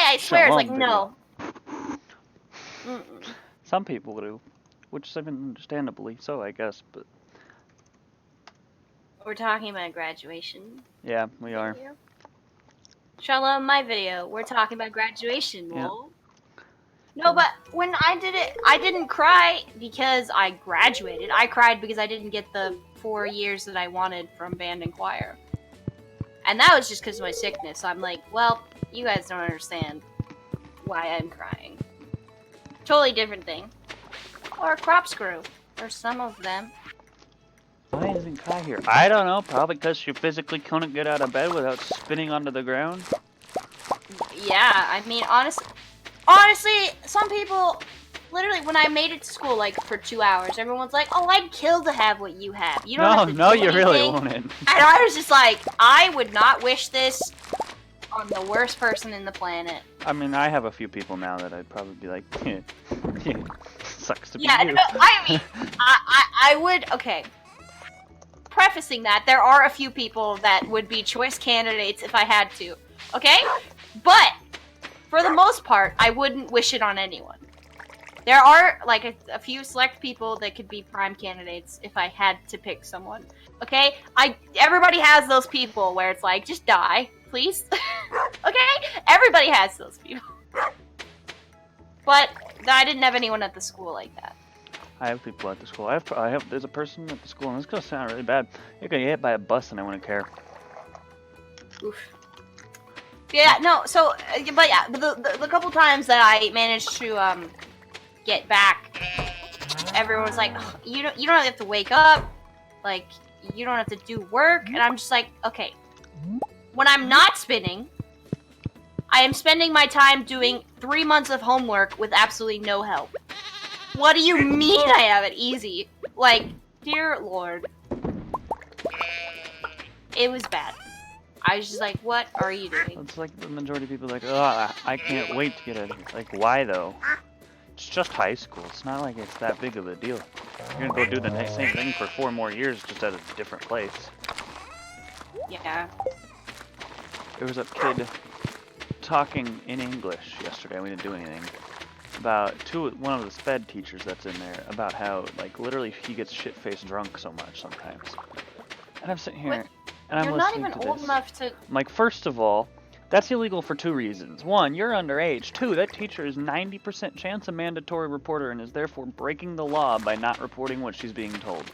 I swear, it's like, video. no. Some people do, which is understandably so, I guess, but... We're talking about graduation. Yeah, we are. Shalom, my video. We're talking about graduation, Yeah. lol. No, but when I did it, I didn't cry because I graduated. I cried because I didn't get the 4 years that I wanted from band and choir. And that was just because of my sickness. I'm like, well, you guys don't understand why I'm crying. Totally different thing. Or crops grew. Or some of them. Why isn't Kai here? I don't know. Probably because she physically couldn't get out of bed without spinning onto the ground. Yeah, I mean, honestly, some people, literally, when I made it to school, like, for 2 hours, everyone's like, oh, I'd kill to have what you have. You don't have to No, do you really anything." wouldn't. And I was just like, I would not wish this on the worst person in the planet. I mean, I have a few people now that I'd probably be like, sucks to be you. No, I mean, I would, okay. Prefacing that, there are a few people that would be choice candidates if I had to, okay? But, for the most part, I wouldn't wish it on anyone. There are, like, a few select people that could be prime candidates if I had to pick someone, okay? Everybody has those people where it's like, just die, please. Okay? Everybody has those people. But, I didn't have anyone at the school like that. I have people at the school. There's a person at the school, and this is gonna sound really bad. You're gonna get hit by a bus, and I wouldn't care. Oof. Yeah, no. So, but yeah, the couple times that I managed to get back, everyone was like, oh, you don't have to wake up, like you don't have to do work, and I'm just like, okay. When I'm not spinning, I am spending my time doing 3 months of homework with absolutely no help. What do you mean I have it easy? Like, dear Lord. It was bad. I was just like, what are you doing? It's like the majority of people are like, oh, I can't wait to get out of here. Like, why though? It's just high school. It's not like it's that big of a deal. You're gonna go do the same thing for 4 more years just at a different place. Yeah. There was a kid talking in English yesterday. We didn't do anything. About one of the sped teachers that's in there, about how, like, literally he gets shit-faced drunk so much sometimes. And I'm sitting here, and I'm listening to this. You're not even old enough to... I'm like, first of all, that's illegal for 2 reasons. 1, you're underage. 2, that teacher is 90% chance a mandatory reporter and is therefore breaking the law by not reporting what she's being told.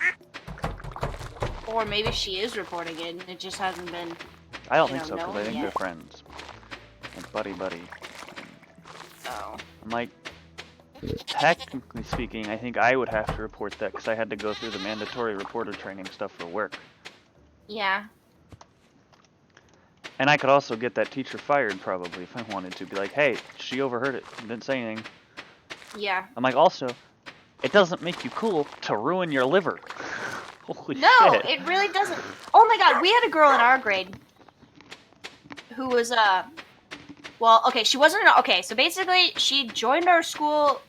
Or maybe she is reporting it, and it just hasn't been... I don't think so, because I think they're friends. Like, buddy. Oh. I'm like, technically speaking, I think I would have to report that because I had to go through the mandatory reporter training stuff for work. Yeah. And I could also get that teacher fired probably if I wanted to. Be like, hey, she overheard it and didn't say anything. Yeah. I'm like, also, it doesn't make you cool to ruin your liver. Holy shit. No, it really doesn't. Oh my god, we had a girl in our grade who was, well, okay, she wasn't, okay, so basically, she joined our school,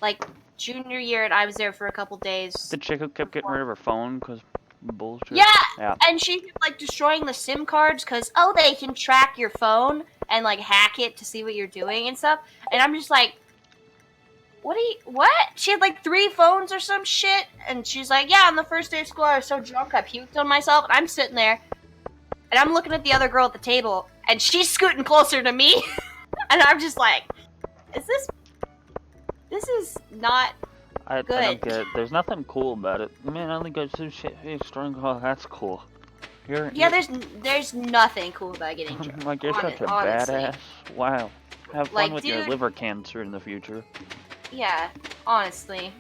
like, junior year, and I was there for a couple days. The chick who kept getting rid of her phone because bullshit? Yeah, and she kept, like, destroying the SIM cards because, oh, they can track your phone and, like, hack it to see what you're doing and stuff, and I'm just like, what? She had, like, 3 phones or some shit, and she's like, yeah, on the first day of school, I was so drunk, I puked on myself, and I'm sitting there, and I'm looking at the other girl at the table, and she's scooting closer to me, and I'm just like, this is not good. I don't get it. There's nothing cool about it. Man, I only got some shit. Hey, strong. Oh, that's cool. There's nothing cool about getting drunk. Like, you're such a badass. Wow. Have fun with your liver cancer in the future. Yeah, honestly.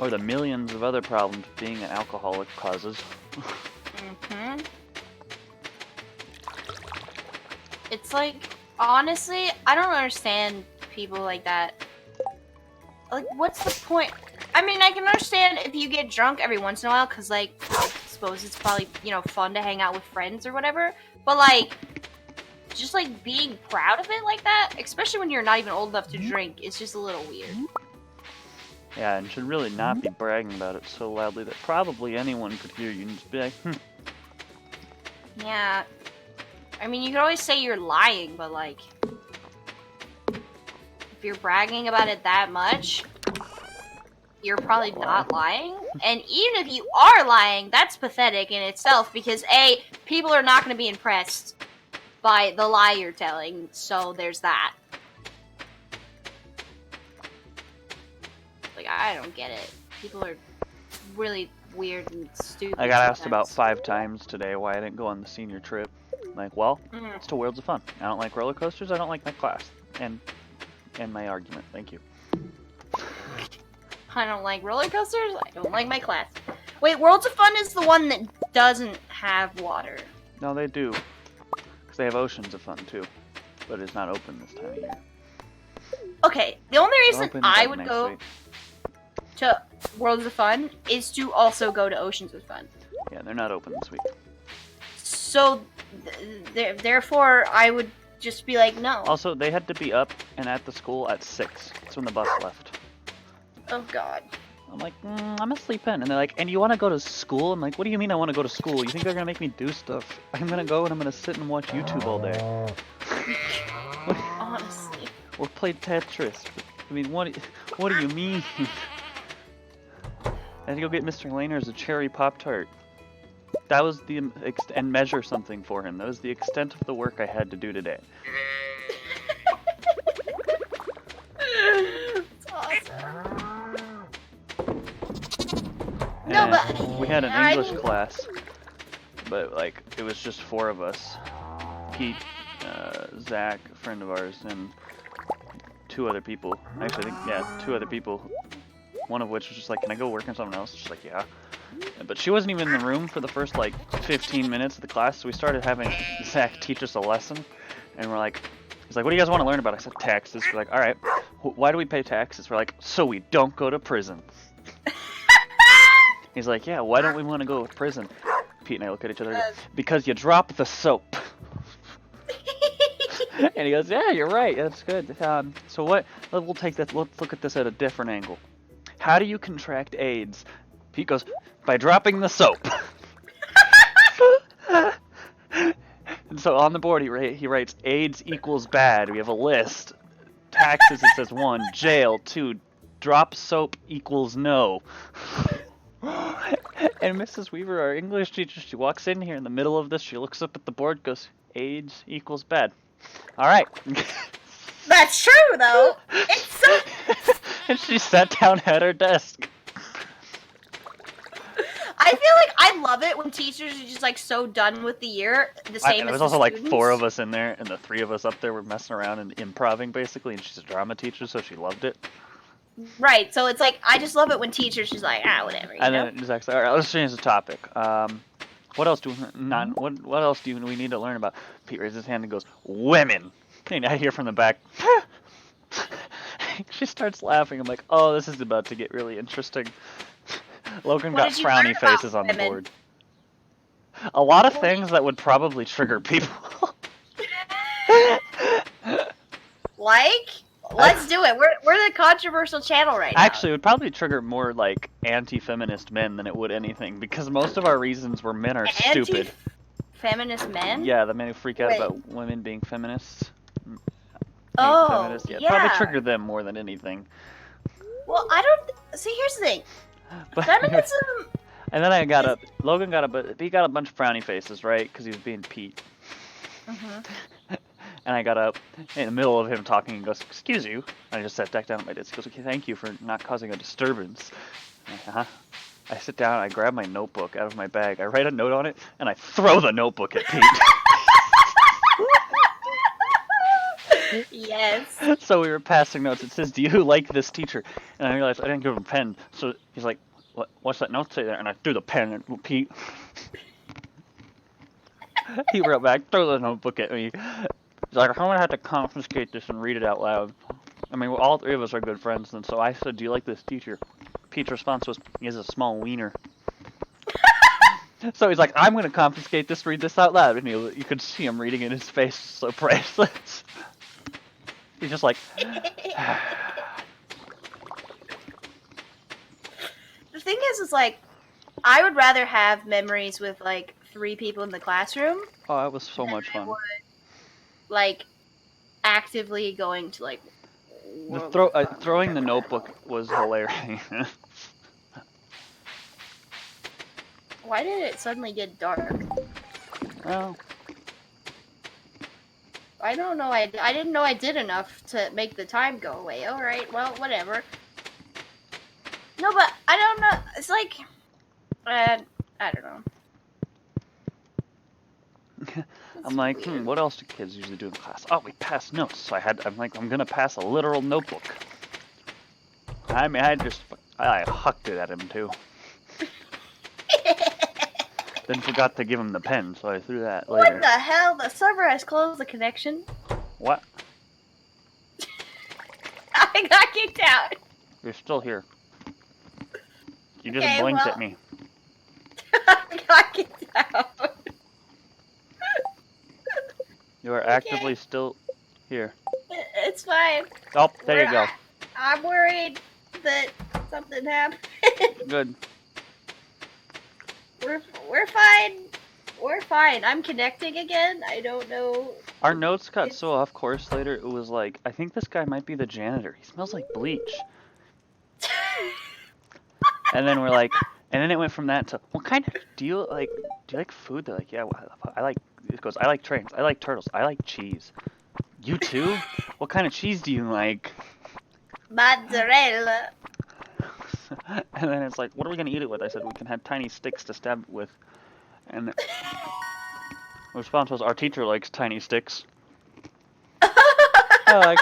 Or the millions of other problems being an alcoholic causes. Mm-hmm. It's like, honestly, I don't understand people like that. Like, what's the point? I mean, I can understand if you get drunk every once in a while, because, like, I suppose it's probably, you know, fun to hang out with friends or whatever. But, like, just, like, being proud of it like that, especially when you're not even old enough to drink, is just a little weird. Yeah, and should really not be bragging about it so loudly that probably anyone could hear you and just be like, Yeah. I mean, you can always say you're lying, but, like... you're bragging about it that much, you're probably not lying. And even if you are lying, that's pathetic in itself because A, people are not going to be impressed by the lie you're telling, so there's that. Like, I don't get it. People are really weird and stupid. I got asked sometimes. about 5 times today why I didn't go on the senior trip. Like, well, it's to Worlds of Fun. I don't like roller coasters. I don't like my class. And my argument. Thank you. I don't like roller coasters. I don't like my class. Wait, Worlds of Fun is the one that doesn't have water. No, they do. Because they have Oceans of Fun, too. But it's not open this time of year. Okay, the only reason Open, I like, would next go week. to Worlds of Fun is to also go to Oceans of Fun. Yeah, they're not open this week. So, therefore, I would just be like, no. Also, they had to be up and at the school at 6. That's when the bus left. Oh, God. I'm like, I'm gonna sleep in. And they're like, and you want to go to school? I'm like, what do you mean I want to go to school? You think they're gonna make me do stuff? I'm gonna go and I'm gonna sit and watch YouTube all day. Honestly. Or play Tetris. I mean, what do you mean? I had to go get Mr. Laner's a cherry Pop-Tart. That was the and measure something for him. That was the extent of the work I had to do today. It's awesome. And No, but we had an I English mean- class, but like it was just 4 of us. Pete, Zach, a friend of ours, and 2 other people. Actually, I think, yeah, 2 other people. One of which was just like, can I go work on something else? She's like, yeah. But she wasn't even in the room for the first like 15 minutes of the class, so we started having Zach teach us a lesson. And we're like, he's like, what do you guys want to learn about? I said, taxes. We're like, alright, why do we pay taxes? We're like, so we don't go to prison. He's like, yeah, why don't we want to go to prison? Pete and I look at each other, because you drop the soap. And he goes, yeah, you're right, that's good. So we'll take that, let's look at this at a different angle. How do you contract AIDS? Pete goes, by dropping the soap. And so on the board he writes, AIDS equals bad. We have a list. Taxes, it says 1. Jail, 2. Drop soap equals no. And Mrs. Weaver, our English teacher, she walks in here in the middle of this. She looks up at the board, goes, AIDS equals bad. All right. That's true, though. It's so... And she sat down at her desk. I feel like I love it when teachers are just like so done with the year, the same as There was the also like students. 4 of us in there, and the 3 of us up there were messing around and improving basically. And she's a drama teacher, so she loved it. Right, so it's like I just love it when teachers just like whatever. You And know? then Zach's like, all right, let's change the topic. What else do what else do we need to learn about? Pete raises his hand and goes, women. And I hear from the back. She starts laughing. I'm like, oh, this is about to get really interesting. Logan What got did you learn frowny about faces on the women? board. A lot of things that would probably trigger people. Like, let's do it. We're the controversial channel right now. Actually, it would probably trigger more like anti-feminist men than it would anything, because most of our reasons were men are stupid. Feminist men? Yeah, the men who freak out Wait. about women being feminists. Oh, Feminists. Yeah, probably trigger them more than anything. Well, I don't see. Here's the thing. But Feminism. and then I got up. Logan got up, but he got a bunch of frowny faces, right? Because he was being Pete. And I got up in the middle of him talking and goes, "Excuse you." And I just sat back down at my desk. He goes, "Okay, thank you for not causing a disturbance." I sit down. I grab my notebook out of my bag. I write a note on it, and I throw the notebook at Pete. Yes. So we were passing notes. It says, "Do you like this teacher?" And I realized I didn't give him a pen. So he's like, "What's that note say there?" And I threw the pen at Pete. He wrote back, "Throw the notebook at me." He's like, "I'm gonna have to confiscate this and read it out loud." I mean, all 3 of us are good friends, and so I said, "Do you like this teacher?" Pete's response was, "He has a small wiener." So he's like, "I'm gonna confiscate this, read this out loud," and you could see him reading in his face, so priceless. He's just like. The thing is like, I would rather have memories with like 3 people in the classroom. Oh, that was so much than I fun. would, like, actively going to like Throwing the notebook was hilarious. Why did it suddenly get dark? Well, I don't know. I didn't know I did enough to make the time go away. All right. Well, whatever. No, but I don't know. It's like, I don't know. I'm like, what else do kids usually do in class? Oh, we pass notes. So I'm like, I'm gonna pass a literal notebook. I mean, I hucked it at him too. Then forgot to give him the pen, so I threw that later. What the hell? The server has closed the connection. What? I got kicked out. You're still here. You just blinked at me. I got kicked out. You are actively still here. It's fine. Oh, there you go. I'm worried that something happened. Good. We're fine. We're fine. I'm connecting again. I don't know. Our notes got so off course later. It was like, I think this guy might be the janitor. He smells like bleach. And then we're like, and then it went from that to, what kind of, do you like food? They're like, yeah, I like, it goes, I like trains, I like turtles, I like cheese. You too? What kind of cheese do you like? Mozzarella. And then it's like, what are we going to eat it with? I said, we can have tiny sticks to stab it with. And the response was, our teacher likes tiny sticks. I like,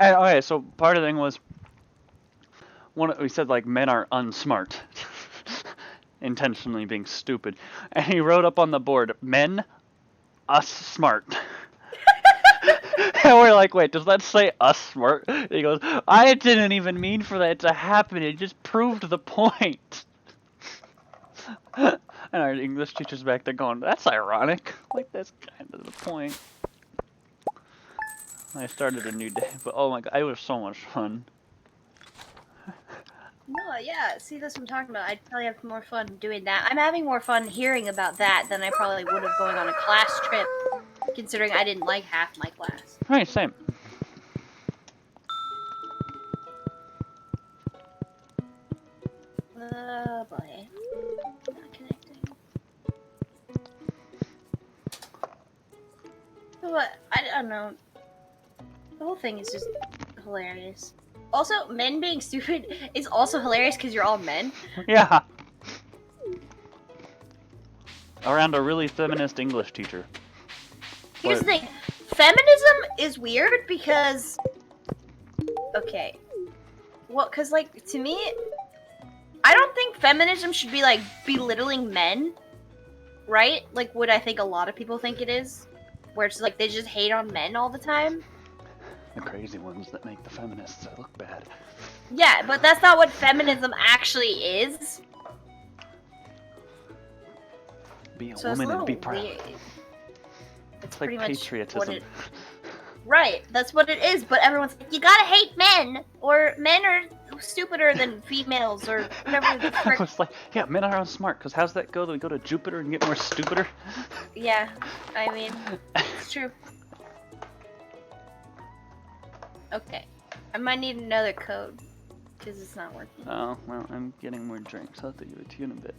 And, okay, so part of the thing was, we said like men are unsmart, intentionally being stupid, and he wrote up on the board, men, us smart. And we're like, wait, does that say us smart? And he goes, I didn't even mean for that to happen, it just proved the point. And our English teacher's back there going, that's ironic, like that's kind of the point. I started a new day, but oh my god, it was so much fun. No, yeah, see, that's what I'm talking about. I'd probably have more fun doing that. I'm having more fun hearing about that than I probably would have going on a class trip, considering I didn't like half my class. Right, same. Oh boy. Not connecting. But, I don't know. The whole thing is just hilarious. Also, men being stupid is also hilarious because you're all men. Yeah. Around a really feminist English teacher. Here's the thing. Feminism is weird because... Okay. Well, because, like, to me... I don't think feminism should be, like, belittling men. Right? Like, what I think a lot of people think it is. Where it's like, they just hate on men all the time. The crazy ones that make the feminists look bad. Yeah, but that's not what feminism actually is. Be a woman and be proud. Weird. It's like patriotism. Right, that's what it is, but everyone's like, you gotta hate men, or men are stupider than females, or whatever the frick. I was like, yeah, men are unsmart, because how's that go? Do we go to Jupiter and get more stupider? Yeah, I mean, it's true. Okay, I might need another code, because it's not working. Oh, well, I'm getting more drinks. I'll have to give it to you in a bit.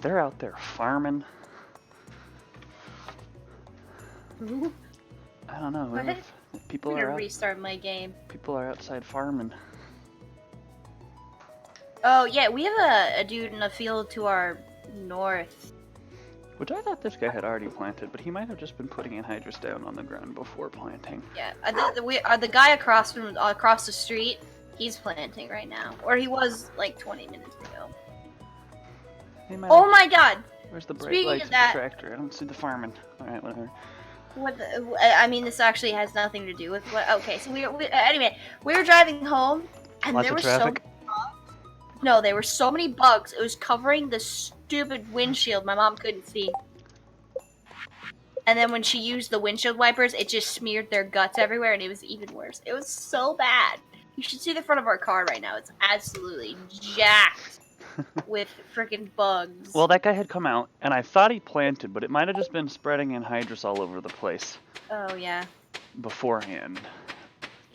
They're out there farming. Ooh. I don't know. What? People I'm are gonna restart my game. People are outside farming. Oh, yeah, we have a dude in a field to our north. Which I thought this guy had already planted, but he might have just been putting anhydrous down on the ground before planting. Yeah, the guy across the street, he's planting right now. Or he was, like, 20 minutes ago. Oh my god! Where's the bright lights of the tractor? I don't see the farming. Alright, whatever. I mean, this actually has nothing to do with what... Okay, so anyway, we were driving home, and Lots there of were so many traffic? bugs. No, there were so many bugs. It was covering the stupid windshield my mom couldn't see. And then when she used the windshield wipers, it just smeared their guts everywhere, and it was even worse. It was so bad. You should see the front of our car right now. It's absolutely jacked. with freaking bugs. Well, that guy had come out, and I thought he planted, but it might have just been spreading anhydrous all over the place Oh yeah. beforehand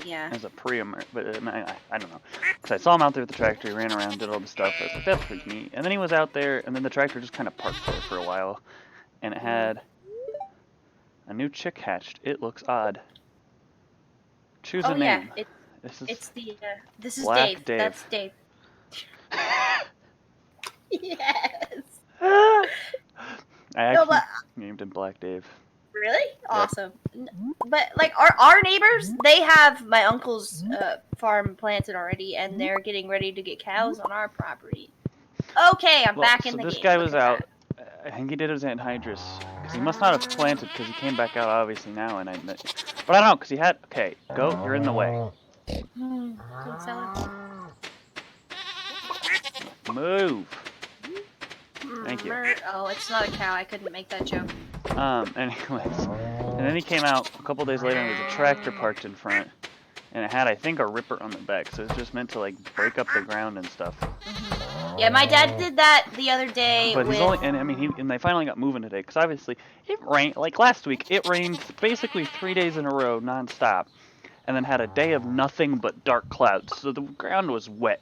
Yeah. as a but I don't know. Because I saw him out there with the tractor, he ran around, did all the stuff. I was like, that's pretty neat. And then he was out there, and then the tractor just kind of parked there for a while, and it had a new chick hatched. It looks odd. Choose a name. Yeah. This This is Black Dave. Dave. That's Dave. Yes. I actually but- named him Black Dave. Really? Awesome. But like our neighbors, they have my uncle's farm planted already, and they're getting ready to get cows on our property. Okay, I'm back in the game. So this guy Look was at out. I think he did his anhydrous because he must not have planted because he came back out obviously now, but I don't know because he had. Okay, go. You're in the way. Move. Thank you. Oh, it's not a cow. I couldn't make that joke. Anyways, and then he came out a couple days later and there was a tractor parked in front, and it had I think a ripper on the back, so it's just meant to like break up the ground and stuff. Yeah, my dad did that the other day. But he's only, and I mean, and they finally got moving today because obviously it rained. Like last week, it rained basically 3 days in a row, nonstop, and then had a day of nothing but dark clouds. So the ground was wet.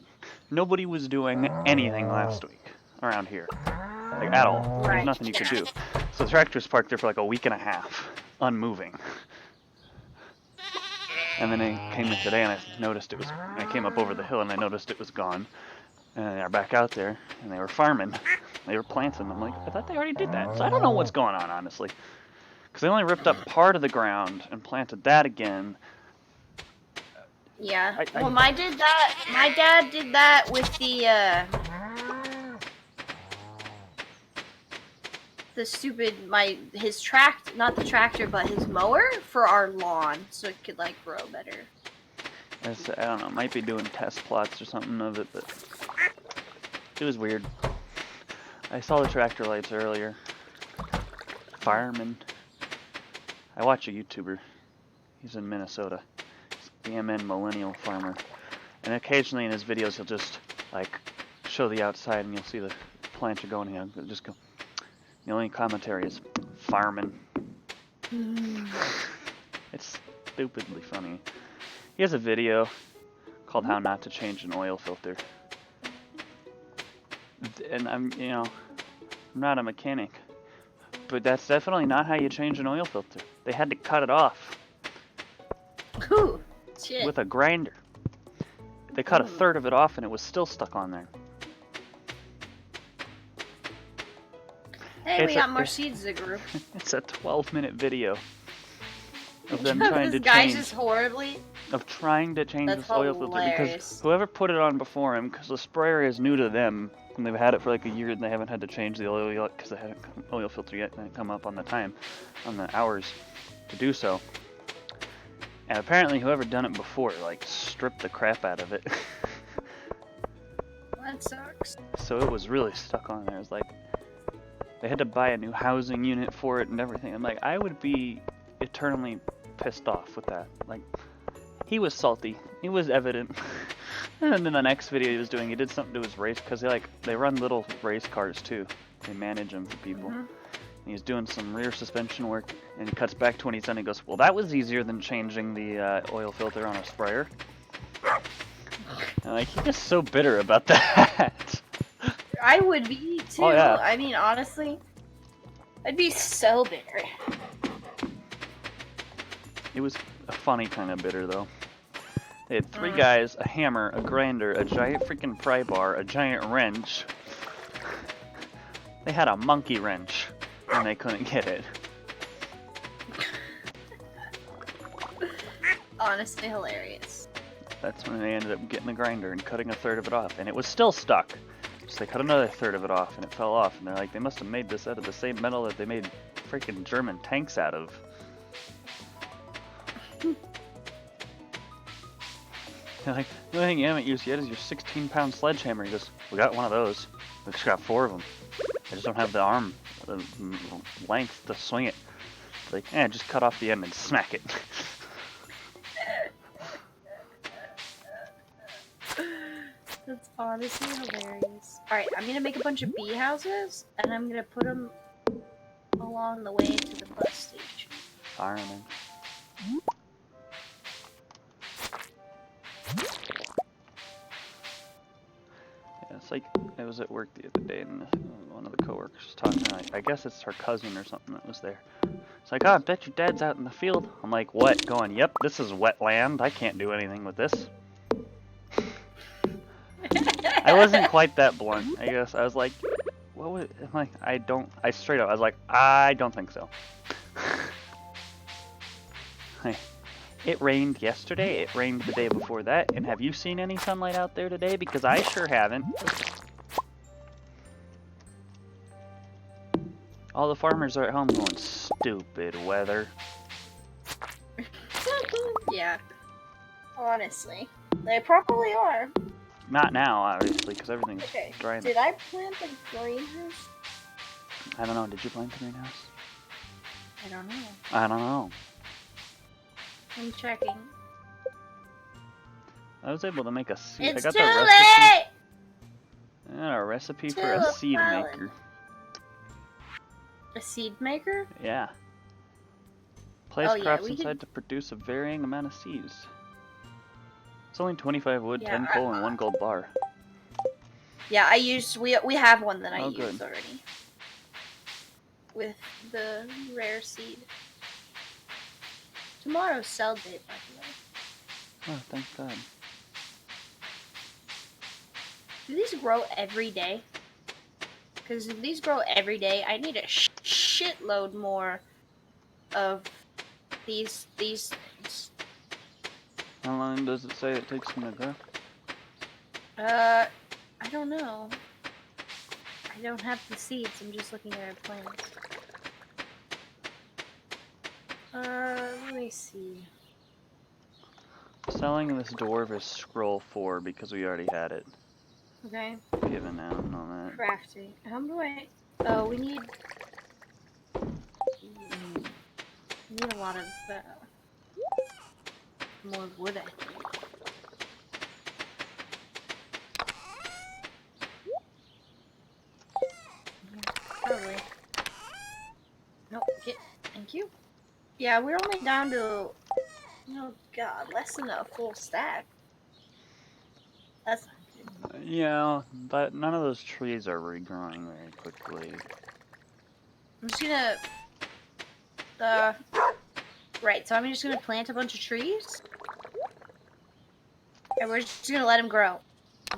Nobody was doing anything last week around here, like at all. There's nothing you could do. So the tractor's parked there for like a week and a half, unmoving. And then I came in today and I noticed it was. I came up over the hill and I noticed it was gone. And they're back out there, and they were farming. They were planting. I'm like, I thought they already did that. So I don't know what's going on, honestly. Because they only ripped up part of the ground and planted that again. Yeah. Well, my dad did that with not the tractor, but his mower for our lawn, so it could like grow better. I don't know, might be doing test plots or something of it, but it was weird. I saw the tractor lights earlier. Fireman. I watch a YouTuber. He's in Minnesota. He's a BMN millennial farmer. And occasionally in his videos he'll just like show the outside and you'll see the planter going and he'll just go. The only commentary is fireman. It's stupidly funny. He has a video called How Not to Change an Oil Filter. And I'm not a mechanic, but that's definitely not how you change an oil filter. They had to cut it off. Ooh, shit. With a grinder. They cut a third of it off and it was still stuck on there. Hey, we got more seeds to grow. It's a 12-minute video of them trying to change this oil filter because whoever put it on before him, because the sprayer is new to them and they've had it for like a year and they haven't had to change the oil yet because they haven't oil filter yet and come up on the hours to do so. And apparently whoever done it before like stripped the crap out of it. That sucks. So it was really stuck on there. It was like they had to buy a new housing unit for it and everything. I'm like, I would be eternally pissed off with that. Like, he was salty. It was evident. And then the next video he was doing, he did something to his race because they run little race cars too. They manage them for people. And he's doing some rear suspension work, and he cuts back to when he's done. He goes, "Well, that was easier than changing the oil filter on a sprayer." And like, he's just so bitter about that. I would be too. Oh, yeah. I mean, honestly, I'd be so bitter. It was a funny kind of bitter, though. They had 3 guys, a hammer, a grinder, a giant freaking pry bar, a giant wrench. They had a monkey wrench, and they couldn't get it. Honestly, hilarious. That's when they ended up getting the grinder and cutting a third of it off, and it was still stuck. So they cut another third of it off, and it fell off, and they're like, they must have made this out of the same metal that they made freaking German tanks out of. They're like, the only thing you haven't used yet is your 16-pound sledgehammer. He goes, we got one of those. We just got 4 of them. I just don't have the arm length to swing it. Like, just cut off the end and smack it. That's Honestly, hilarious. Alright, I'm gonna make a bunch of bee houses, and I'm gonna put them along the way to the bus station. Fireman. Yeah, it's like, I was at work the other day, and one of the coworkers was talking to me, like, I guess it's her cousin or something that was there. It's like, oh, I bet your dad's out in the field. I'm like, what? Going, yep, this is wetland. I can't do anything with this. I wasn't quite that blunt, I guess. I was like, what would, I'm like, I straight up, I was like, I don't think so. It rained yesterday, it rained the day before that, and have you seen any sunlight out there today? Because I sure haven't. All the farmers are at home going, stupid weather. Yeah. Honestly. They probably are. Not now, obviously, because everything's dry. Did I plant the greenhouse? I don't know, did you plant the greenhouse? I don't know. I don't know. I'm checking. I was able to make a seed. It's I got too the recipe. late! I got a recipe for a seed maker. A seed maker? Yeah. Place crops inside to produce a varying amount of seeds. It's only 25 wood, 10 coal, and 1 gold bar. Yeah, we have one that I used good. already. With the rare seed. Tomorrow's sell day, by the way. Oh, thank God. Do these grow every day? Because if these grow every day, I need a shitload more of these things. How long does it say it takes them to grow? I don't know. I don't have the seeds, I'm just looking at our plants. Let me see. Selling this dwarf is scroll 4 because we already had it. Okay. Given out and all that. Crafting. How do I... Oh, we need a lot of, more wood, I think. Probably. Nope, thank you. Yeah, we're only down to, oh god, less than a full stack. That's not good. Yeah, but none of those trees are regrowing very quickly. I'm just gonna, right, so I'm just gonna plant a bunch of trees. And we're just gonna let them grow.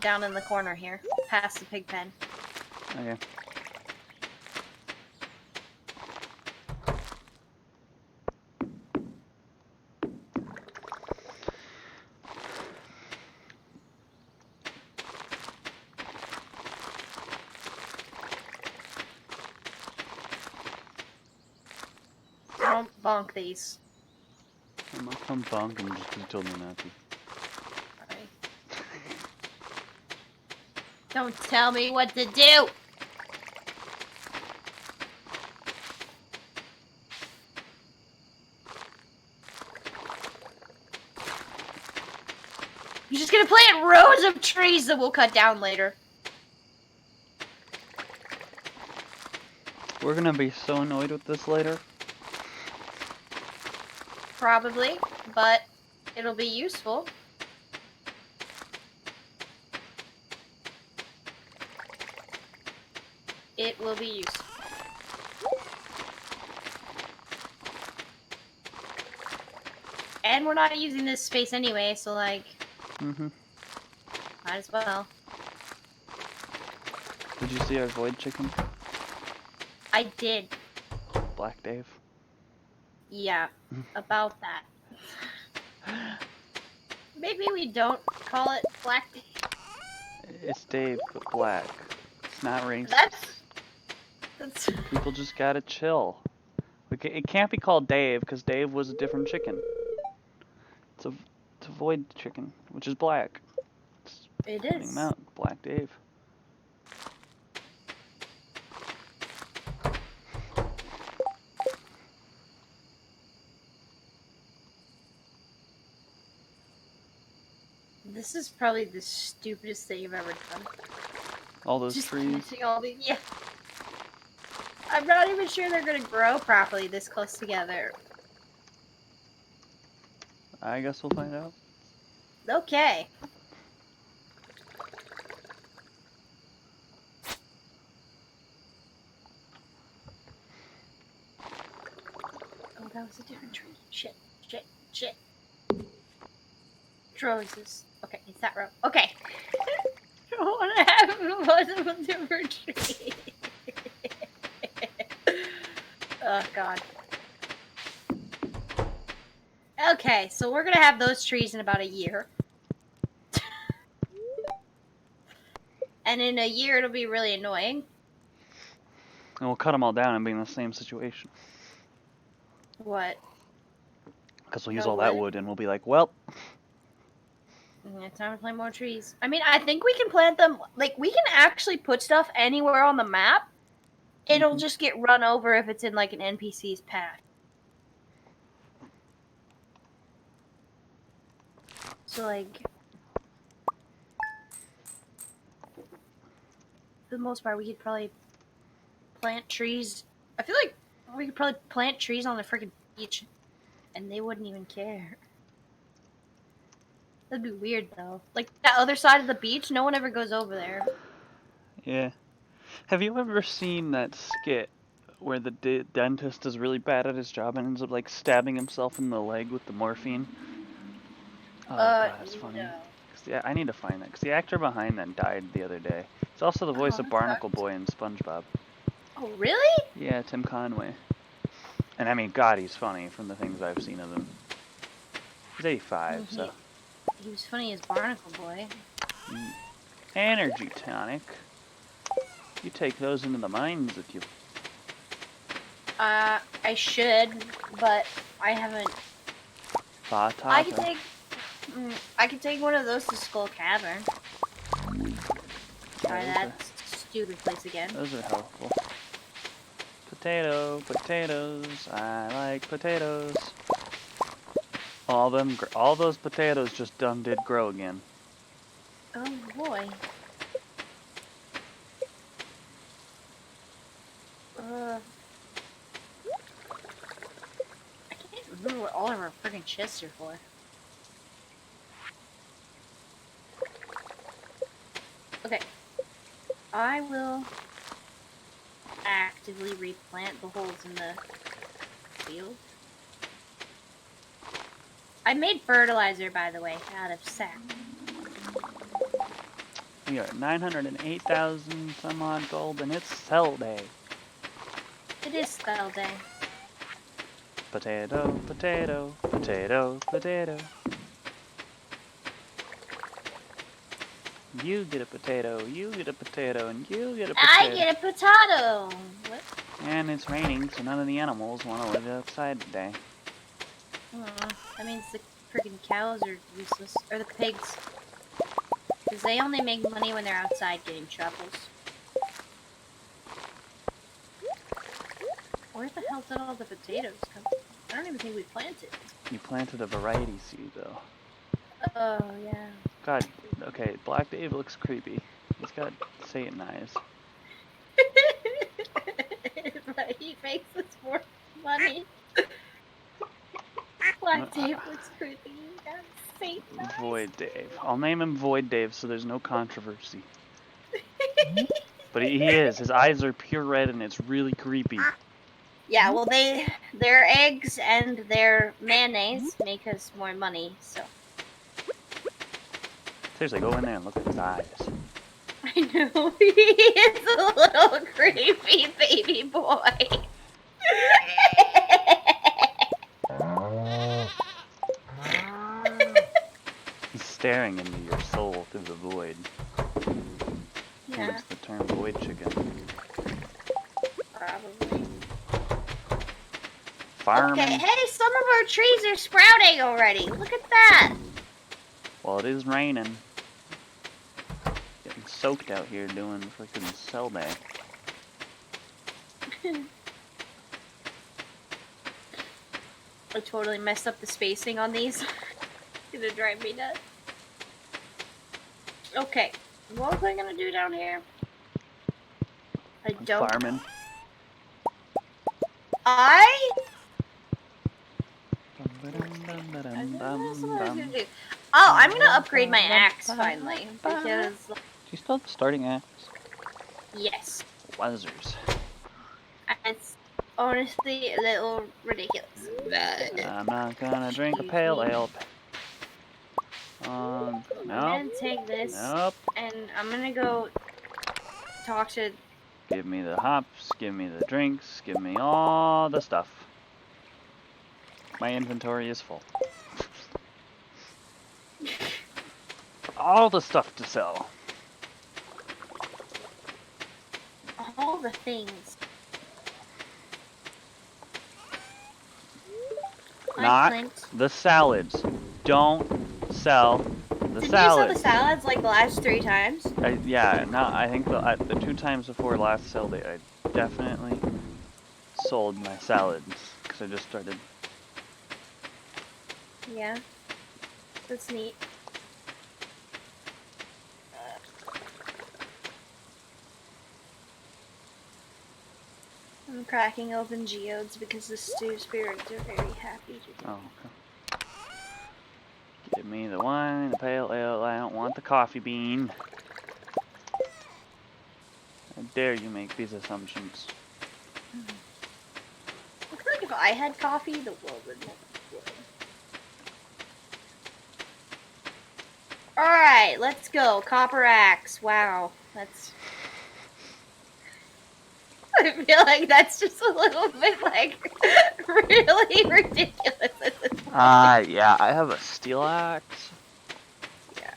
Down in the corner here, past the pig pen. Okay. Don't bonk these. I'm gonna come bonk them just because you told me not to. Right. Don't tell me what to do! You're just gonna plant rows of trees that we'll cut down later. We're gonna be so annoyed with this later. Probably, but it'll be useful. It will be useful. And we're not using this space anyway, so like... Mm-hmm. Might as well. Did you see our void chicken? I did. Black Dave? Yeah, about that. Maybe we don't call it Black Dave. It's Dave, but black. It's not racist. That's... People just gotta chill. It can't be called Dave, because Dave was a different chicken. It's a void chicken, which is black. It Putting is. him out. Black Dave. This is probably the stupidest thing I've ever done. All those Just trees. planting all these. Yeah. I'm not even sure they're gonna grow properly this close together. I guess we'll find out. Okay. Oh, that was a different tree. Shit. Roses. Okay, it's that row. Okay. I don't want to have multiple different trees. Oh, God. Okay, so we're gonna have those trees in about a year. And in a year, it'll be really annoying. And we'll cut them all down and be in the same situation. What? Because we'll use No all that wood? wood and we'll be like, well, It's time to plant more trees. I mean, I think we can plant them. Like, we can actually put stuff anywhere on the map. It'll just get run over if it's in, like, an NPC's path. So, like, for the most part, we could probably plant trees. I feel like we could probably plant trees on the freaking beach, and they wouldn't even care. That'd be weird, though. Like, that other side of the beach, no one ever goes over there. yeah. Have you ever seen that skit where the dentist is really bad at his job and ends up like stabbing himself in the leg with the morphine? Oh god, that's funny. No. Yeah, I need to find that because the actor behind that died the other day. He's also the voice of that Barnacle sucks. Boy in SpongeBob. Oh, really? Yeah, Tim Conway. And I mean, God, he's funny from the things I've seen of him. He's 85, so. He was funny as Barnacle Boy. Energy tonic. You take those into the mines if you. I should, but I haven't. I could take one of those to Skull Cavern. Try that stupid place again. Those are helpful. Potatoes. I like potatoes. All those potatoes just did grow again. Oh boy. I can't remember what all of our friggin' chests are for. Okay. I will actively replant the holes in the field. I made fertilizer, by the way, out of sap. We are at 908,000 some odd gold, and it's sell day. It is spell day. Potato. You get a potato, and you get a potato. I get a potato! What? And it's raining, so none of the animals want to live outside today. That means the freaking cows are useless. Or the pigs. Because they only make money when they're outside getting truffles. Where the hell did all the potatoes come from? I don't even think we planted. You planted a variety seed, though. Oh, yeah. God, okay, Black Dave looks creepy. He's got Satan eyes. But he makes us more money. Black Dave looks creepy. Void Dave. I'll name him Void Dave so there's no controversy. But he is. His eyes are pure red and it's really creepy. Yeah, well, their eggs and their mayonnaise make us more money, so. Seriously, go in there and look at his eyes. I know. He is a little creepy baby boy. He's staring into your soul through the void. Yeah. Hence the term void chicken. Probably. Fireman. Okay, hey, some of our trees are sprouting already. Look at that. Well, it is raining. Getting soaked out here doing freaking cell day. I totally messed up the spacing on these. It's gonna drive me nuts. Okay. What was I gonna do down here? I I'm don't farming. know. I don't know what I was gonna do. Oh, I'm gonna upgrade my axe finally because She's still starting axe. yes, Wowzers. it's honestly a little ridiculous. I'm not gonna drink a Excuse pale me. ale. I'm Nope. gonna take this Nope. and I'm gonna go talk to. Give me the hops, give me the drinks, give me all the stuff. My inventory is full. All the stuff to sell. All the things. Hi, Not Clint. the salads. Don't sell the Didn't you sell the salads. salads like the last 3 times? Yeah, no, I think the 2 times before last sale day, I definitely sold my salads because I just started. Yeah, that's neat. I'm cracking open geodes because the stew spirits are very happy today. Oh, okay. Give me the wine, the pale ale. I don't want the coffee bean. How dare you make these assumptions? I feel like if I had coffee, the world would never be good. Alright, let's go. Copper axe. Wow, that's... I feel like that's just a little bit, like, really ridiculous at this point. Yeah, I have a steel axe. Yeah.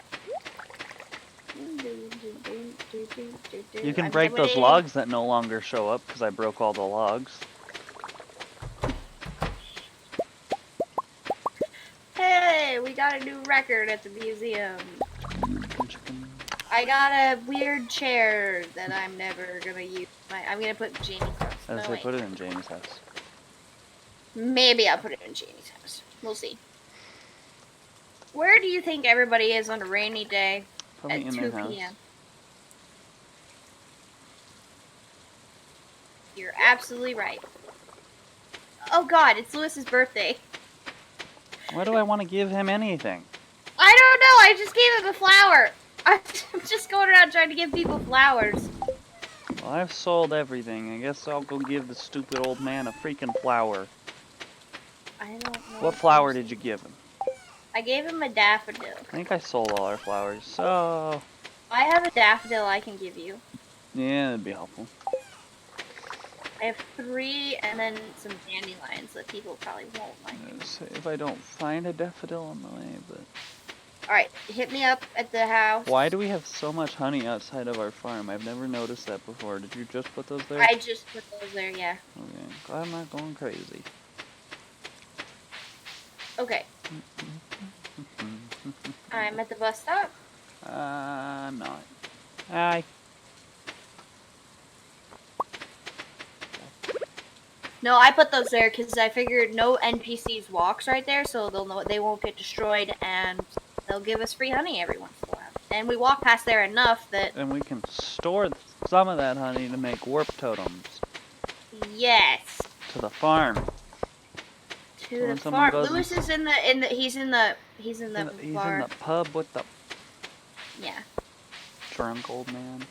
You can I'm break those coming. logs that no longer show up because I broke all the logs. Hey, we got a new record at the museum. Chicken. I got a weird chair that I'm never gonna use. I'm gonna put Jamie's house. As No, they wait. put it in Jamie's house. Maybe I'll put it in Jamie's house. We'll see. Where do you think everybody is on a rainy day Probably at in 2 their house. p.m.? You're absolutely right. Oh god, it's Lewis's birthday. Why do I want to give him anything? I don't know, I just gave him a flower. I'm just going around trying to give people flowers. Well, I've sold everything. I guess I'll go give the stupid old man a freaking flower. I don't know. What flower did you give him? I gave him a daffodil. I think I sold all our flowers, so... I have a daffodil I can give you. Yeah, that'd be helpful. I have 3 and then some dandelions that people probably won't like. If I don't find a daffodil on the way, but... Alright, hit me up at the house. Why do we have so much honey outside of our farm? I've never noticed that before. Did you just put those there? I just put those there, yeah. Okay, glad I'm not going crazy. Okay. I'm at the bus stop. I'm not. Hi. No, I put those there because I figured no NPCs walks right there, so they'll know they won't get destroyed, and they'll give us free honey every once in a while. And we walk past there enough that... And we can store some of that honey to make warp totems. Yes. To the farm. To So the someone farm. goes Lewis is in the he's in the He's in bar. the pub with the Yeah. drunk old man.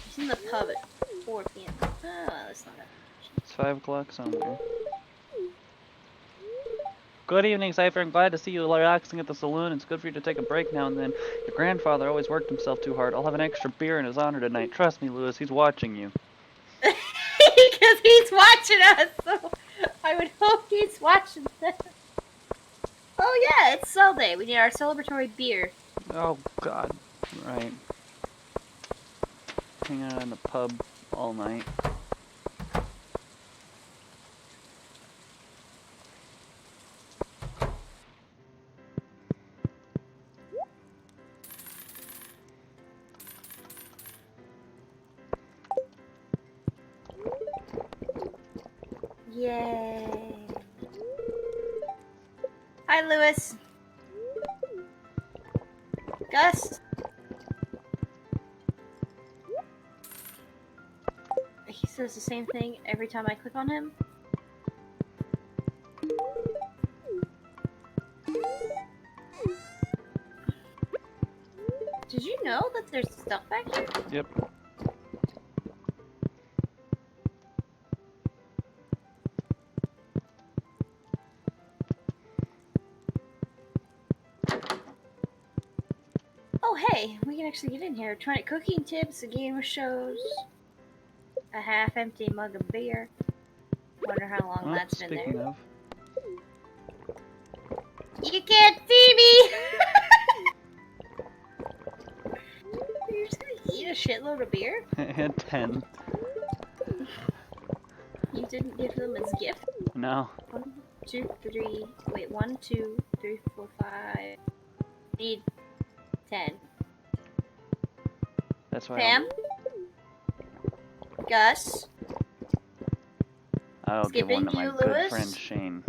He's in the pub at 4 p.m. Oh, that's not that. It's 5 o'clock somewhere. Good evening, Cypher. I'm glad to see you relaxing at the saloon. It's good for you to take a break now and then. Your grandfather always worked himself too hard. I'll have an extra beer in his honor tonight. Trust me, Lewis, he's watching you. Because he's watching us, so I would hope he's watching this. Oh yeah, it's Cell Day. We need our celebratory beer. Oh, God. Right. Hang out in the pub all night. Yay. Hi, Lewis. Gus. He says the same thing every time I click on him. Did you know that there's stuff back here? Yep. Oh hey, we can actually get in here. Try cooking tips, a game of shows, a half-empty mug of beer. Wonder how long Oh, that's been speaking there. of, You can't see me! You're just gonna eat a shitload of beer? I had 10. You didn't give them as gift? No. 1, 2, 3. Wait, 1, 2, 3, 4, 5. Need 10. That's why Pam? Gus? I'll give one to Skipping my you, good Lewis? friend Shane.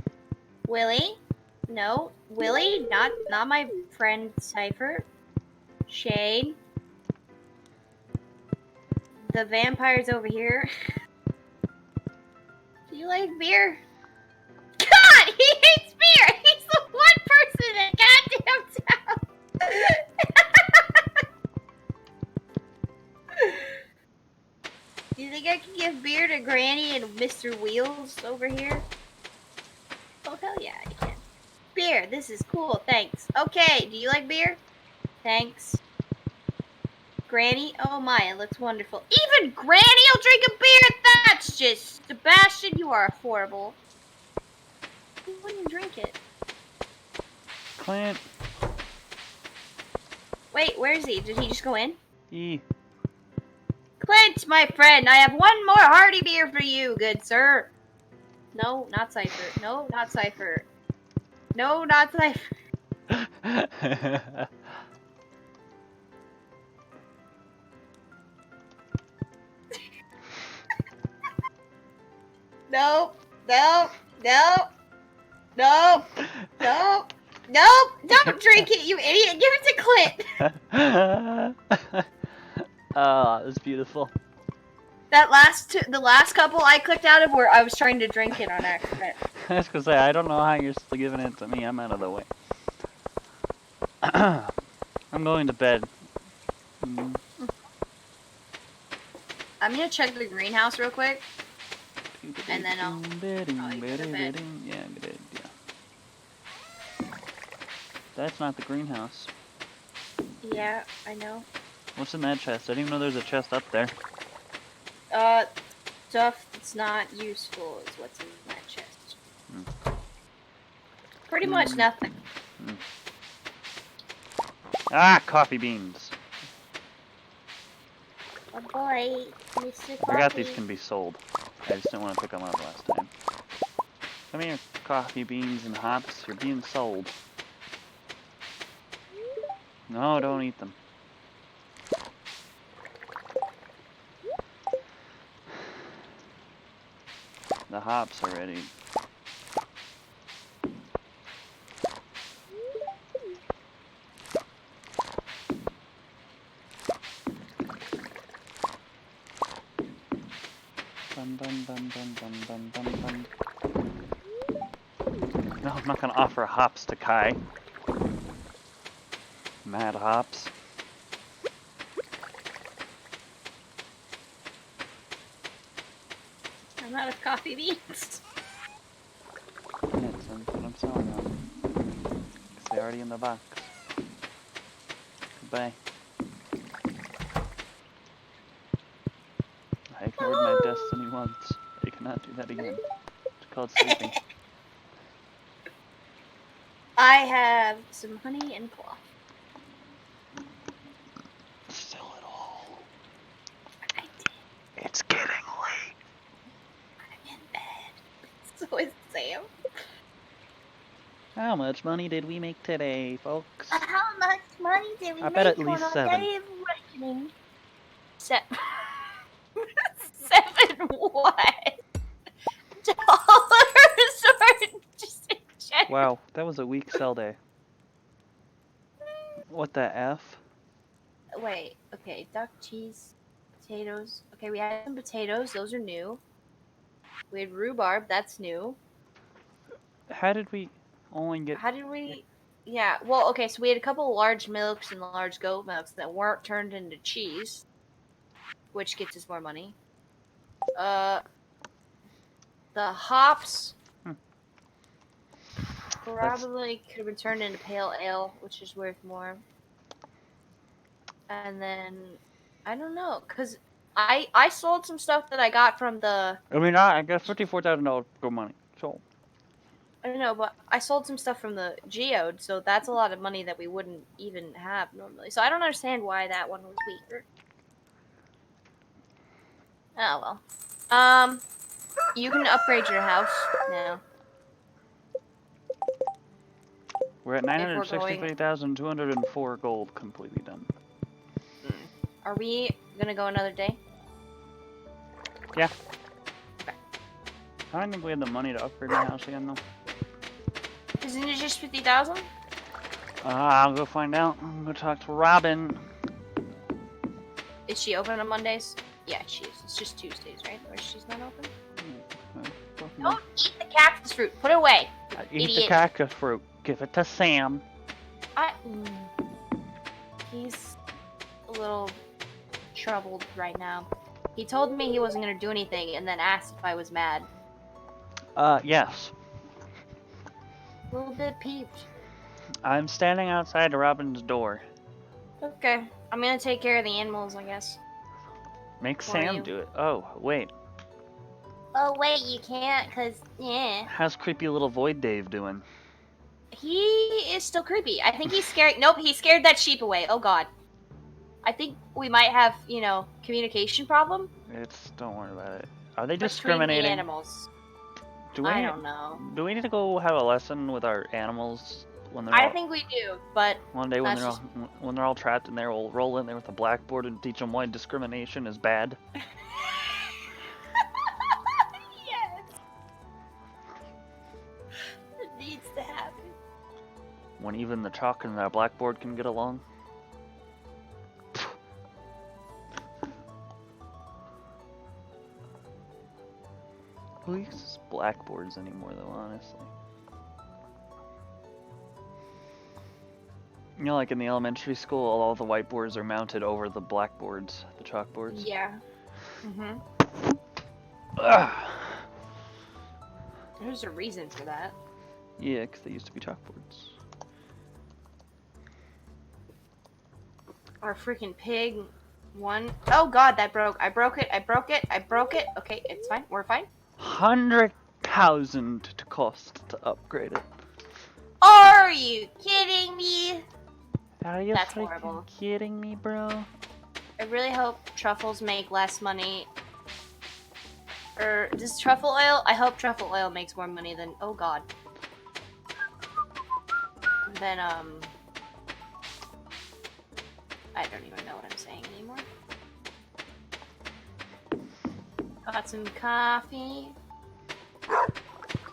Willie? No. Willie? Not my friend Cypher. Shane? The vampire's over here. Do you like beer? God! He hates beer! He's the one person in goddamn town! Do you think I can give beer to Granny and Mr. Wheels over here? Oh, hell yeah, I can. Beer, this is cool, thanks. Okay, do you like beer? Thanks. Granny? Oh my, it looks wonderful. Even Granny will drink a beer? That's just... Sebastian, you are horrible. Who wouldn't drink it? Clint. Wait, where is he? Did he just go in? E. Clint, my friend, I have one more hearty beer for you, good sir. No, not Cypher. No, not Cypher. No, not Cypher. Nope. Nope. Nope. Nope. Nope. Nope. Don't drink it, you idiot. Give it to Clint. Oh, that's beautiful. That the last couple I clicked out of where I was trying to drink it on accident. I was gonna say, I don't know how you're still giving it to me. I'm out of the way. I'm going to bed. I'm gonna check the greenhouse real quick. And then I'll probably go to bed. Yeah, good idea. That's not the greenhouse. Yeah, I know. What's in that chest? I didn't even know there's a chest up there. Stuff that's not useful is what's in that chest. Pretty much nothing. Ah, coffee beans. Oh boy, Mr. I forgot these can be sold. I just didn't want to pick them up last time. Come here, coffee beans and hops. You're being sold. No, don't eat them. The hops are ready. Bum, bum, bum, bum, bum, bum, bum, bum. No, I'm not gonna offer hops to Kai. Mad hops. I'm out of coffee beans. That's what I'm selling them. Because they're already in the box. Goodbye. I ignored my destiny once. I cannot do that again. It's called sleeping. I have some honey and cloth. Sell it all. I did. It's getting late. I'm in bed. So is Sam. How much money did we make today, folks? How much money did we I make bet at least on 7. our day of reckoning? 7 what? Dollars or just a check? Wow, that was a weak sell day. What the F? Wait. Okay, duck, cheese, potatoes. Okay, we had some potatoes. Those are new. We had rhubarb. That's new. How did we only get... How did we? Yeah. Well, okay. So we had a couple of large milks and large goat milks that weren't turned into cheese, which gets us more money. Uh, the hops Hmm, that's... probably could have been turned into pale ale, which is worth more. And then I don't know, cause I sold some stuff that I got from the I mean, I got $54,000 good money. So, I don't know, but I sold some stuff from the geode, so that's a lot of money that we wouldn't even have normally. So I don't understand why that one was weaker. Oh well. You can upgrade your house now we're at if we're going. 963,204 gold completely done. Are we gonna go another day? Yeah. Okay. I don't think we had the money to upgrade my house again, though. Isn't it just 50,000? I'll go find out. I'm gonna talk to Robin. Is she open on Mondays? Yeah, she is. It's just Tuesdays, right? Or she's not open? Don't eat the cactus fruit. Put it away. Eat Idiot. the cactus fruit. Give it to Sam. He's a little troubled right now. He told me he wasn't gonna do anything and then asked if I was mad. Yes. A little bit peeved. I'm standing outside Robin's door. Okay. I'm gonna take care of the animals, I guess. Make For Sam you. do it. Oh, wait. Oh, wait, you can't, because, yeah. How's creepy little Void Dave doing? He is still creepy. I think he's scared. Nope, he scared that sheep away. Oh, God. I think we might have, communication problem. Don't worry about it. Are they Between discriminating? the animals. I don't know. Do we need to go have a lesson with our animals when they're I all, think we do, but one day when that's when they're all trapped in there, we'll roll in there with a blackboard and teach them why discrimination is bad? Yes. It needs to happen. When even the chalk and the blackboard can get along? Who uses blackboards anymore, though, honestly? You know, like in the elementary school, all the whiteboards are mounted over the blackboards, the chalkboards. Yeah. Mhm. Ugh. There's a reason for that. Yeah, because they used to be chalkboards. Our freaking pig won. Oh God, that broke. I broke it. I broke it. I broke it. Okay, it's fine. We're fine. 100,000 to cost to upgrade it. Are you kidding me? Are you That's freaking horrible. kidding me, bro? I really hope truffles make less money. Or does truffle oil? I hope truffle oil makes more money than. Oh God. Then I don't even know what I'm saying anymore. Got some coffee.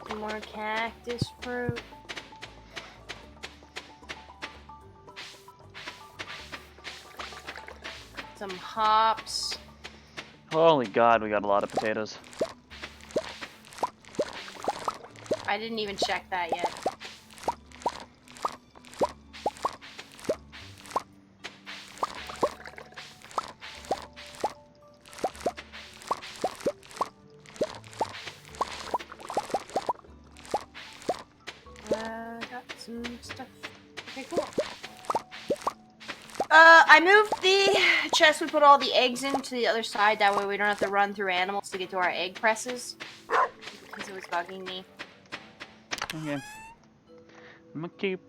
Some more cactus fruit. Some hops. Holy God, we got a lot of potatoes. I didn't even check that yet. Got some stuff. Okay, cool. I moved the chest we put all the eggs in to the other side. That way we don't have to run through animals to get to our egg presses. Because it was bugging me. Okay. I'm gonna keep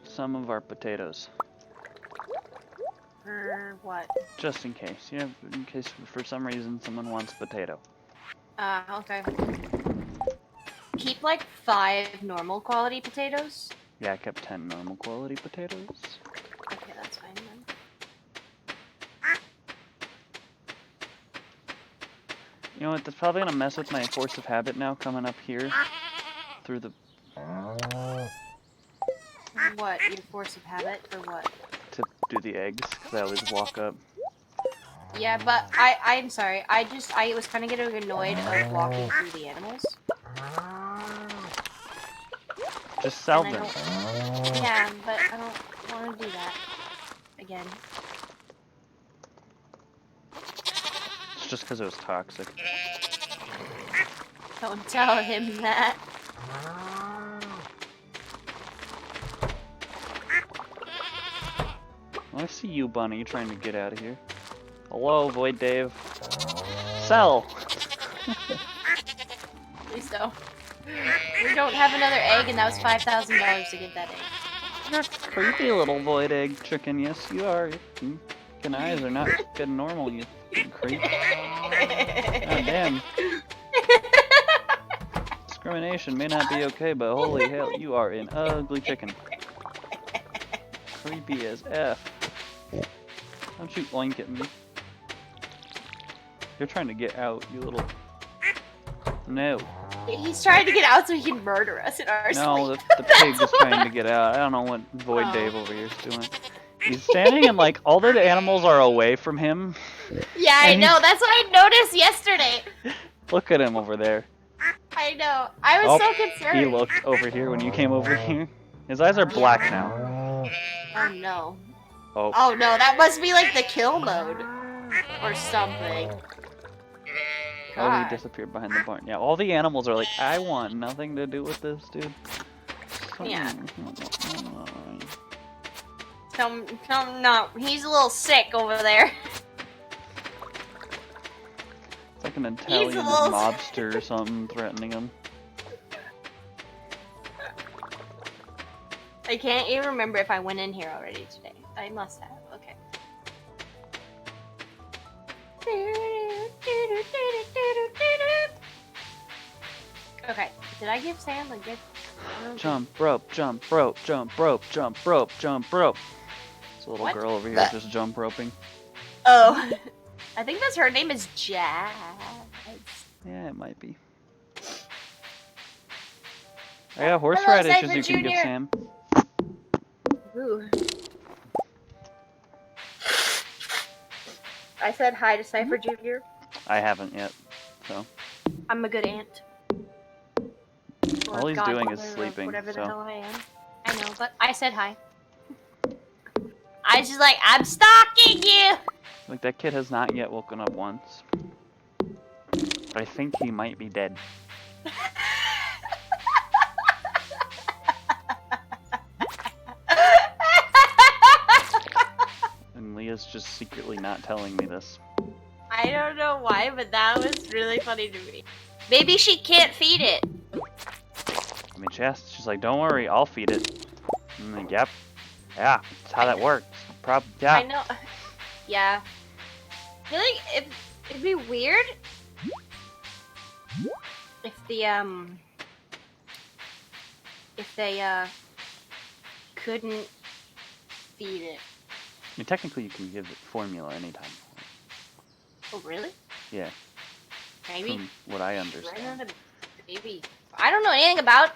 some of our potatoes. For what? Just in case. Yeah, in case for some reason someone wants potato. Okay. Keep like 5 normal quality potatoes. Yeah, I kept 10 normal quality potatoes. Okay, that's fine then. You know what, that's probably gonna mess with my force of habit now coming up here. Through the... What? Your force of habit or what? do the eggs, because I always walk up. Yeah, but I'm sorry. I was kind of getting annoyed of walking through the animals. Just sell And I them. Yeah, but I don't want to do that again. It's just because it was toxic. Don't tell him that. I see you, Bunny, trying to get out of here. Hello, Void Dave. Sell! Please don't. We don't have another egg, and that was $5,000 to get that egg. You're a creepy little void egg chicken. Yes, you are. Your fucking eyes are not fucking normal, you creep. God damn. Discrimination may not be okay, but holy hell, you are an ugly chicken. Creepy as F. Don't you oink at me. You're trying to get out, you little... No. He's trying to get out so he can murder us in our No, sleep. the pig is trying to get out. I don't know what Void Dave over here is doing. He's standing and like, all the animals are away from him. Yeah, I know. That's what I noticed yesterday. Look at him over there. I know. I was so concerned. He looked over here when you came over here. His eyes are black now. Oh no. Oh. Oh no, that must be like the kill mode. Or something. Oh, he God. disappeared behind the barn. Yeah, all the animals are like, I want nothing to do with this, dude. Yeah. No, he's a little sick over there. It's like an Italian mobster or something threatening him. I can't even remember if I went in here already today. I must have. Okay. Okay. Did I give Sam a gift? Jump rope, jump rope, jump rope, jump rope, jump rope. There's a little girl over here just jump roping. Oh. I think that's her name is Jazz. Yeah, it might be. I got horse ride issues you can give Sam. Ooh. I said hi to Cypher Jr. I haven't yet, so. I'm a good aunt. All he's doing is sleeping, whatever so. the hell I am. I know, but I said hi. I was just like, I'm stalking you! Like, that kid has not yet woken up once. I think he might be dead. And Leah's just secretly not telling me this. I don't know why, but that was really funny to me. Maybe she can't feed it. I mean, she's like, don't worry, I'll feed it. I'm like, yep. Yeah, that's how that works. Yeah. I know. Yeah. I feel like it'd be weird if they couldn't feed it. I mean, technically you can give it formula anytime. Oh, really? Yeah. Maybe. From what I understand. Baby. I don't know anything about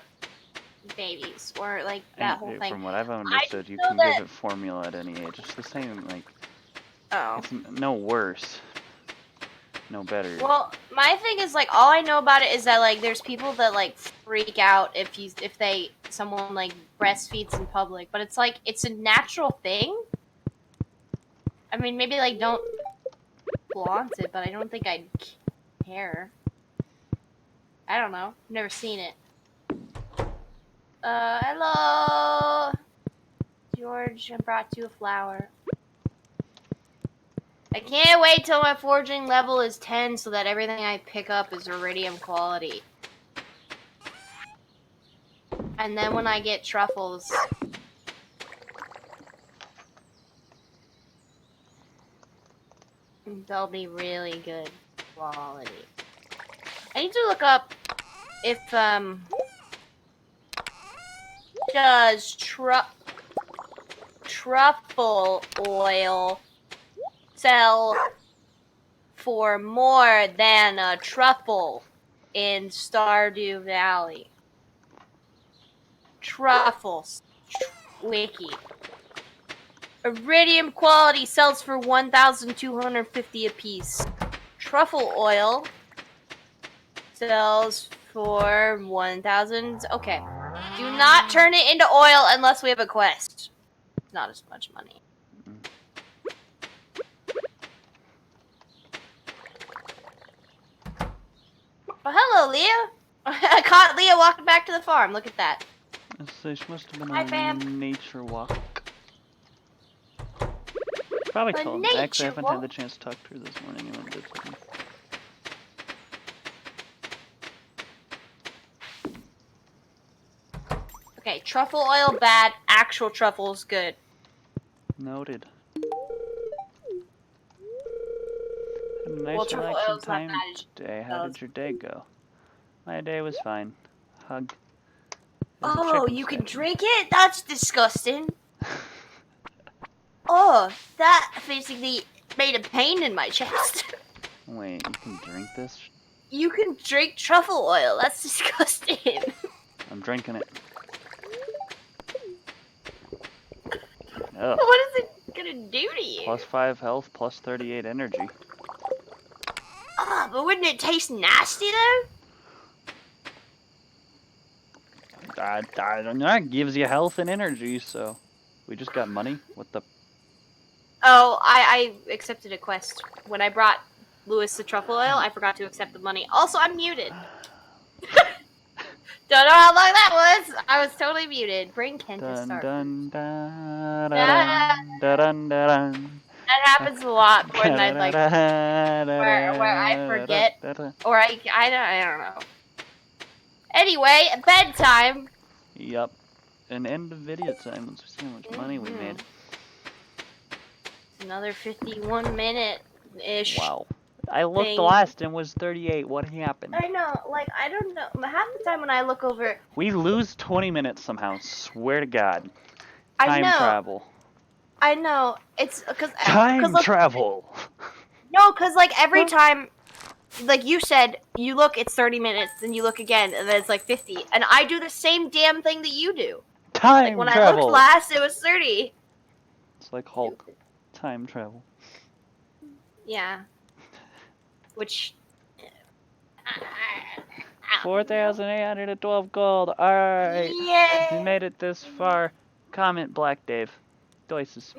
babies or like that whole thing. From what I've understood, you can give it formula at any age. It's the same, like. Oh. It's no worse. No better. Well, my thing is like all I know about it is that like there's people that like freak out if someone like breastfeeds in public, but it's like it's a natural thing. I mean, maybe like don't flaunt it, but I don't think I'd care. I don't know. Never seen it. Hello, George. I brought you a flower. I can't wait till my forging level is 10 so that everything I pick up is iridium quality. And then when I get truffles... they'll be really good quality. I need to look up if, does truffle oil sell for more than a truffle in Stardew Valley? Truffles wiki. Iridium quality sells for 1,250 apiece. Truffle oil sells for 1,000. Okay. Do not turn it into oil unless we have a quest. It's not as much money. Oh, hello, Leah. I caught Leah walking back to the farm. Look at that. So she must have been Hi, on a fam. nature walk. Probably A told him. Actually, I nature haven't walk? had the chance to talk to her this morning. You want to do something? Okay, truffle oil bad. Actual truffles good. Noted. Had a nice, Well, truffle relaxing oil's not time bad as today. How does. did your day go? My day was fine. Hug. There's a Oh, chicken you can stacking. drink it? That's disgusting. Oh, that basically made a pain in my chest. Wait, you can drink this? You can drink truffle oil. That's disgusting. I'm drinking it. Ugh. What is it gonna do to you? Plus 5 health, plus 38 energy. Ah, but wouldn't it taste nasty though? I don't know. It gives you health and energy, so. We just got money? What the? Oh, I accepted a quest. When I brought Lewis the truffle oil, I forgot to accept the money. Also, I'm muted. Don't know how long that was. I was totally muted. Bring Ken to Dun start. dun dun That dun dun dun. happens a lot more than I'd like. Where I forget, or I don't know. Anyway, bedtime. Yup. And end of video time. Let's see how much money we made. Another 51 minute-ish. Wow. I looked thing. last and was 38. What happened? I know, like, I don't know. Half the time when I look over... We lose 20 minutes somehow. Swear to God. I know. Travel. I know. It's because... Time travel! No, because, like, every time... Like you said, you look, it's 30 minutes, then you look again, and then it's like 50. And I do the same damn thing that you do. Time like, when travel! I looked last, it was 30. It's like Hulk. Time travel. Yeah. Which... 4,812 gold. Alright. Yay! We made it this far. Comment Black Dave. Deuces.